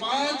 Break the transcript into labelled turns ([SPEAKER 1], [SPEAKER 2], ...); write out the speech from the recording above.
[SPEAKER 1] 5